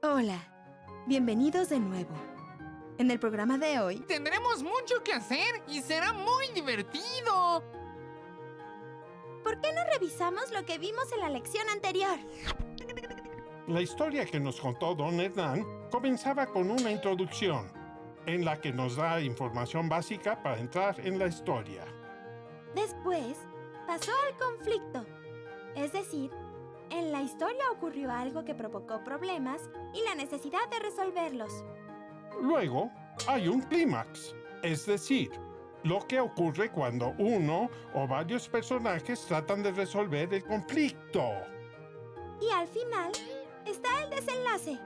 Hola, bienvenidos de nuevo. En el programa de hoy tendremos mucho que hacer y será muy divertido. ¿Por qué no revisamos lo que vimos en la lección anterior? La historia que nos contó Don Hernán comenzaba con una introducción, en la que nos da información básica para entrar en la historia. Después, pasó al conflicto. Es decir, en la historia ocurrió algo que provocó problemas y la necesidad de resolverlos. Luego, hay un clímax, es decir, lo que ocurre cuando uno o varios personajes tratan de resolver el conflicto. Y al final, está el desenlace,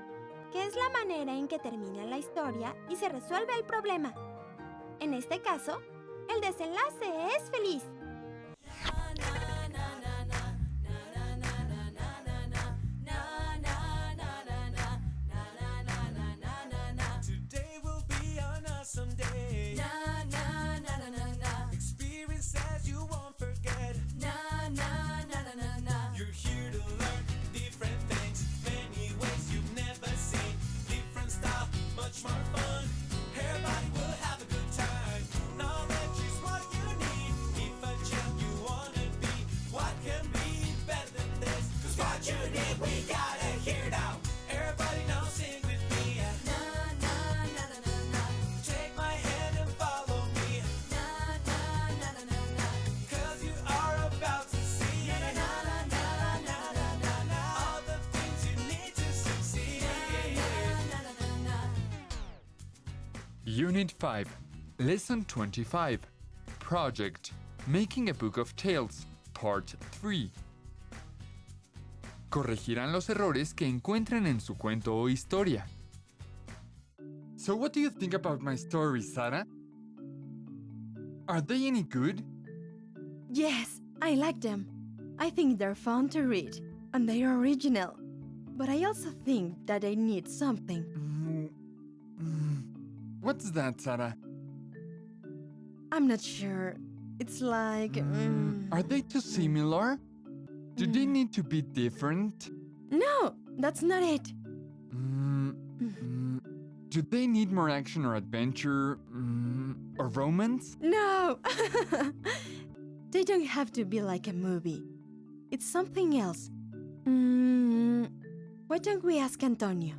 que es la manera en que termina la historia y se resuelve el problema. En este caso, el desenlace es feliz. Someday, na na na na na na. Experiences you won't forget. Na na na na na na. You're here to learn different things, many ways you've never seen. Different style, much more fun. Everybody will have a good time. Knowledge is what you need. If a champ you wanna be, what can be better than this? 'Cause what you need, we gotta hear now. Everybody now sing with me. Unit 5, Lesson 25, Project, Making a Book of Tales, Part 3. Corregirán los errores que encuentren en su cuento o historia. So what do you think about my stories, Sarah? Are they any good? Yes, I like them. I think they're fun to read, and they are original. But I also think that they need something. What's that, Sarah? I'm not sure. It's like... Are they too similar? Do they need to be different? No, that's not it. Do they need more action or adventure? Or romance? No! They don't have to be like a movie. It's something else. Why don't we ask Antonio?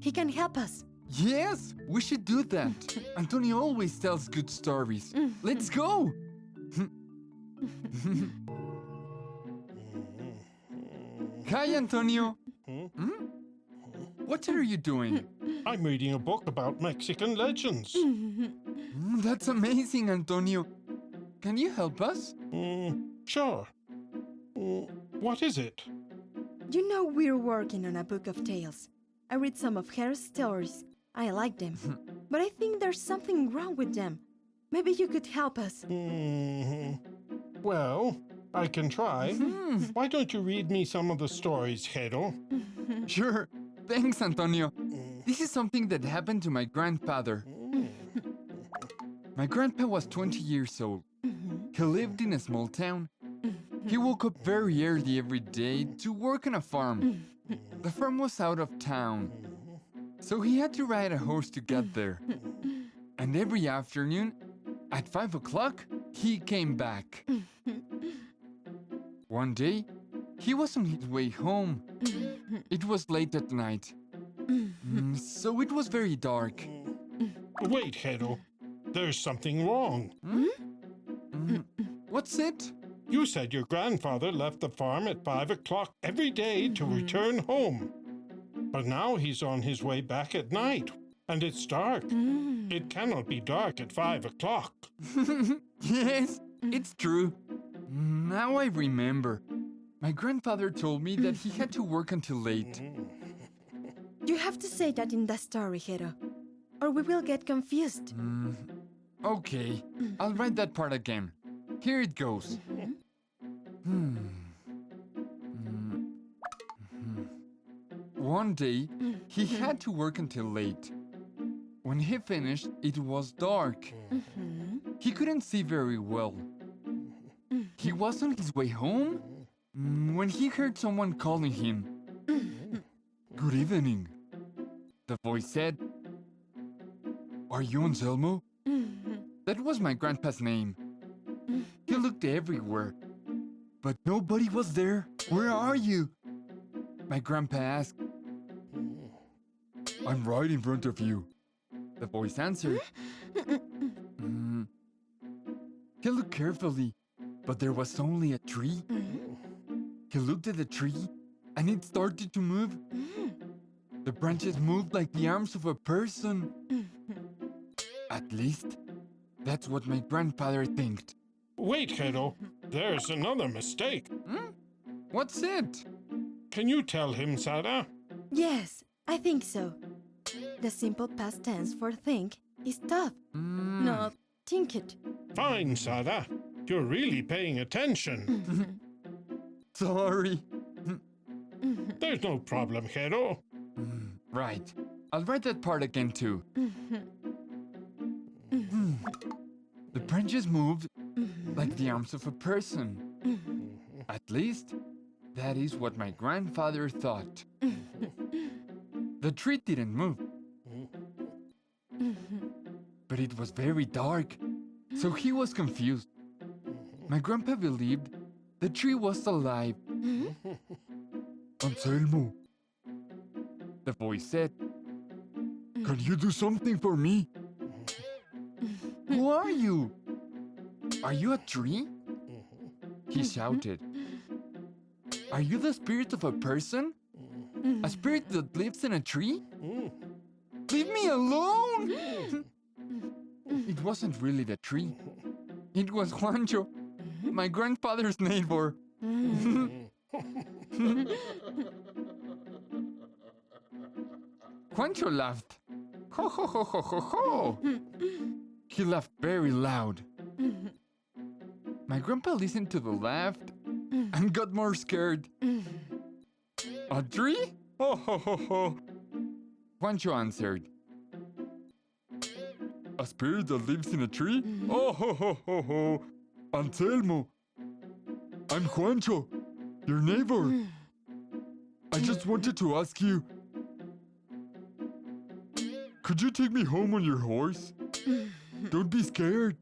He can help us. Yes, we should do that. Antonio always tells good stories. Let's go! Hi, Antonio. What are you doing? I'm reading a book about Mexican legends. That's amazing, Antonio. Can you help us? Sure. What is it? You know we're working on a book of tales. I read some of her stories. I like them. But I think there's something wrong with them. Maybe you could help us. Well, I can try. Why don't you read me some of the stories, Hero? Sure. Thanks, Antonio. This is something that happened to my grandfather. My grandpa was 20 years old. He lived in a small town. He woke up very early every day to work on a farm. The farm was out of town, so he had to ride a horse to get there. And every afternoon, at 5 o'clock, he came back. One day, he was on his way home. It was late at night, so it was very dark. Wait, Hero. There's something wrong. What's it? You said your grandfather left the farm at 5 o'clock every day to return home. But now he's on his way back at night, and it's dark. It cannot be dark at 5 o'clock. Yes, it's true. Now I remember. My grandfather told me that he had to work until late. You have to say that in the story, Hero, or we will get confused. Okay, I'll write that part again. Here it goes. One day, he had to work until late. When he finished, it was dark. He couldn't see very well. He was on his way home when he heard someone calling him. Good evening. The voice said, "Are you Anselmo?" That was my grandpa's name. He looked everywhere, but nobody was there. "Where are you?" My grandpa asked. "I'm right in front of you," the voice answered. He looked carefully, but there was only a tree. He looked at the tree, and it started to move. The branches moved like the arms of a person. At least, that's what my grandfather thinked. Wait, kiddo. There's another mistake. What's it? Can you tell him, Sarah? Yes, I think so. The simple past tense for think is tough, not think it. Fine, Sarah. You're really paying attention. Sorry. There's no problem, kiddo. Right. I'll write that part again too. The branches moved like the arms of a person. At least, that is what my grandfather thought. The tree didn't move. But it was very dark, so he was confused. My grandpa believed the tree was alive. "Anselmo," the voice said, "can you do something for me?" "Who are you? Are you a tree?" He shouted. "Are you the spirit of a person? A spirit that lives in a tree? Leave me alone!" It wasn't really the tree. It was Juancho, my grandfather's neighbor. Juancho laughed. Ho, ho, ho, ho, ho, ho. He laughed very loud. My grandpa listened to the laugh and got more scared. "A tree? Ho, ho, ho, ho." Juancho answered. "A spirit that lives in a tree? Oh, ho, ho, ho, ho. Anselmo, I'm Juancho, your neighbor. I just wanted to ask you, could you take me home on your horse? Don't be scared."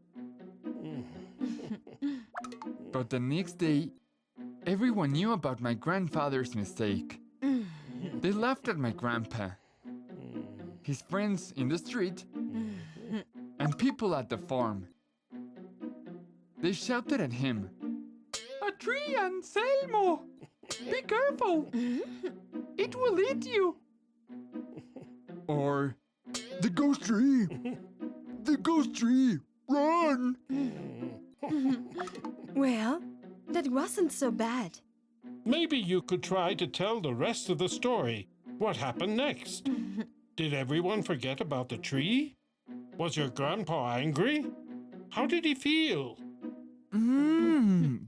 But the next day, everyone knew about my grandfather's mistake. They laughed at my grandpa, his friends in the street, and people at the farm. They shouted at him, "A tree, Anselmo! Be careful! It will eat you!" Or, "The ghost tree! The ghost tree! Run!" Well, that wasn't so bad. Maybe you could try to tell the rest of the story. What happened next? Did everyone forget about the tree? Was your grandpa angry? How did he feel?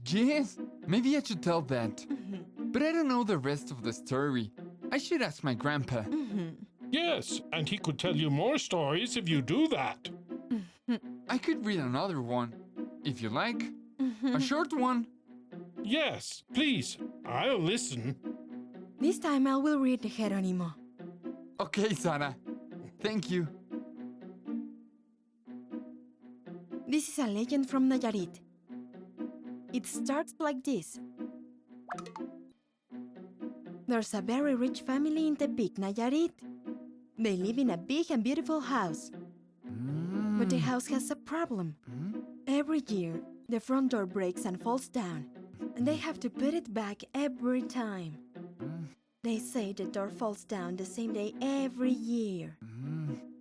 Yes, maybe I should tell that. But I don't know the rest of the story. I should ask my grandpa. Yes, and he could tell you more stories if you do that. I could read another one, if you like. A short one. Yes, please. I'll listen. This time I will read Jerónimo. Okay, Sarah. Thank you. This is a legend from Nayarit. It starts like this. There's a very rich family in Tepic, Nayarit. They live in a big and beautiful house. But the house has a problem. Every year, the front door breaks and falls down, and they have to put it back every time. They say the door falls down the same day every year.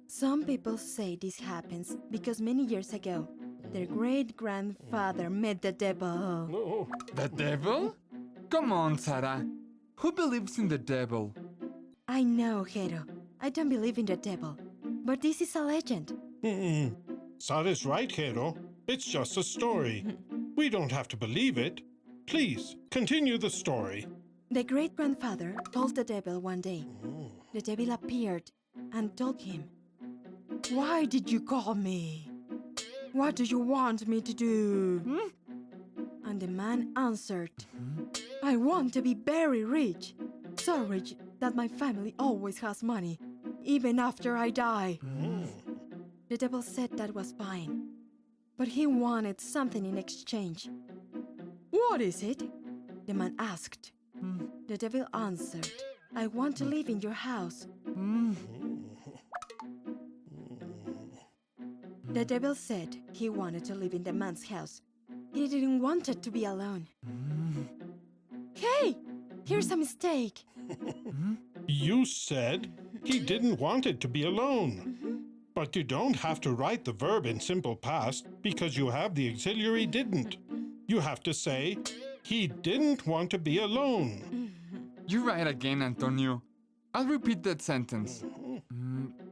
Some people say this happens because many years ago, their great-grandfather met the devil. Oh, The devil? Come on, Sarah. Who believes in the devil? I know, Jero. I don't believe in the devil. But this is a legend. Sarah's right, Hero. It's just a story. We don't have to believe it. Please, continue the story. The great-grandfather told the devil one day. The devil appeared and told him, "Why did you call me? What do you want me to do?" And the man answered, "I want to be very rich. So rich that my family always has money. even after I die. The devil said that was fine, but he wanted something in exchange. What is it? The man asked. The devil answered, I want to live in your house. The devil said he wanted to live in the man's house. He didn't want it to be alone. Hey, here's a mistake. You said he didn't want it to be alone. But you don't have to write the verb in simple past because you have the auxiliary didn't. You have to say, he didn't want to be alone. You're right again, Antonio. I'll repeat that sentence.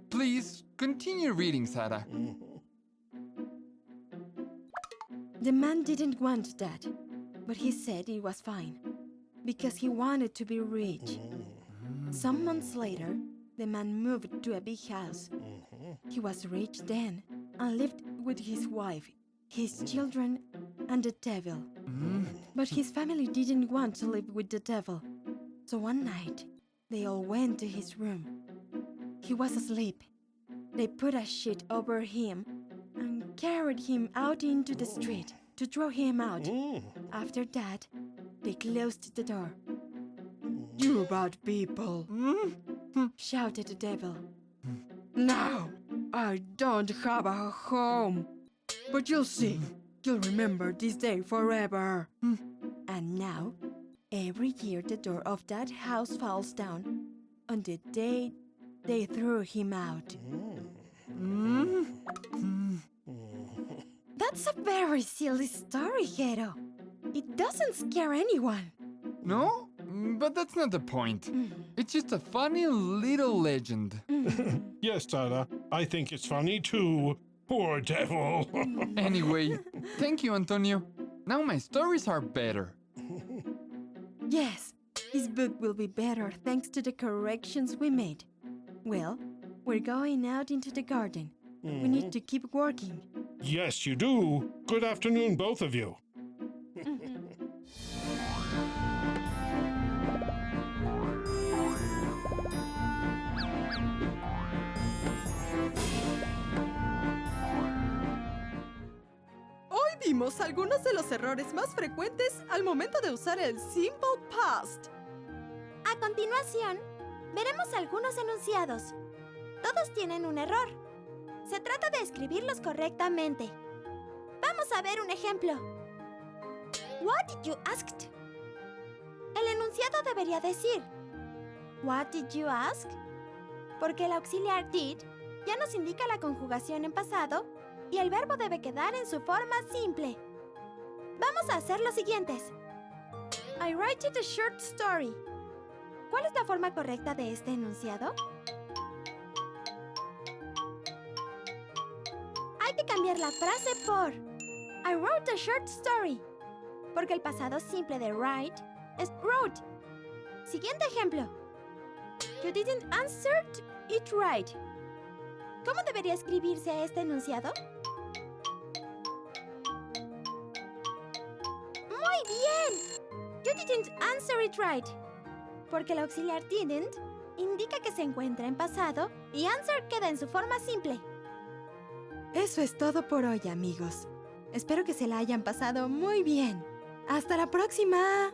Please, continue reading, Sarah. The man didn't want that, but he said it was fine, because he wanted to be rich. Some months later, the man moved to a big house. He was rich then and lived with his wife, his children, and the devil. But his family didn't want to live with the devil. So one night, they all went to his room. He was asleep. They put a sheet over him and carried him out into the street to throw him out. After that, they closed the door. You bad people, shouted the devil. Now, I don't have a home, but you'll see, you'll remember this day forever. And now, every year the door of that house falls down on the day they threw him out. That's a very silly story, Hero. It doesn't scare anyone. No? But that's not the point. It's just a funny little legend. Yes, Sarah, I think it's funny too. Poor devil. Anyway, thank you, Antonio. Now my stories are better. Yes, his book will be better thanks to the corrections we made. Well, we're going out into the garden. We need to keep working. Yes, you do. Good afternoon, both of you. Hoy vimos algunos de los errores más frecuentes al momento de usar el simple past. A continuación, veremos algunos enunciados. Todos tienen un error. Se trata de escribirlos correctamente. Vamos a ver un ejemplo. What did you ask? El enunciado debería decir What did you ask? Porque el auxiliar did ya nos indica la conjugación en pasado y el verbo debe quedar en su forma simple. Vamos a hacer los siguientes. I write a short story. ¿Cuál es la forma correcta de este enunciado? Hay que cambiar la frase por I wrote a short story, porque el pasado simple de write es wrote. Siguiente ejemplo. You didn't answer it right. ¿Cómo debería escribirse este enunciado? ¡Muy bien! You didn't answer it right, porque el auxiliar didn't indica que se encuentra en pasado y answer queda en su forma simple. Eso es todo por hoy, amigos. Espero que se la hayan pasado muy bien. ¡Hasta la próxima!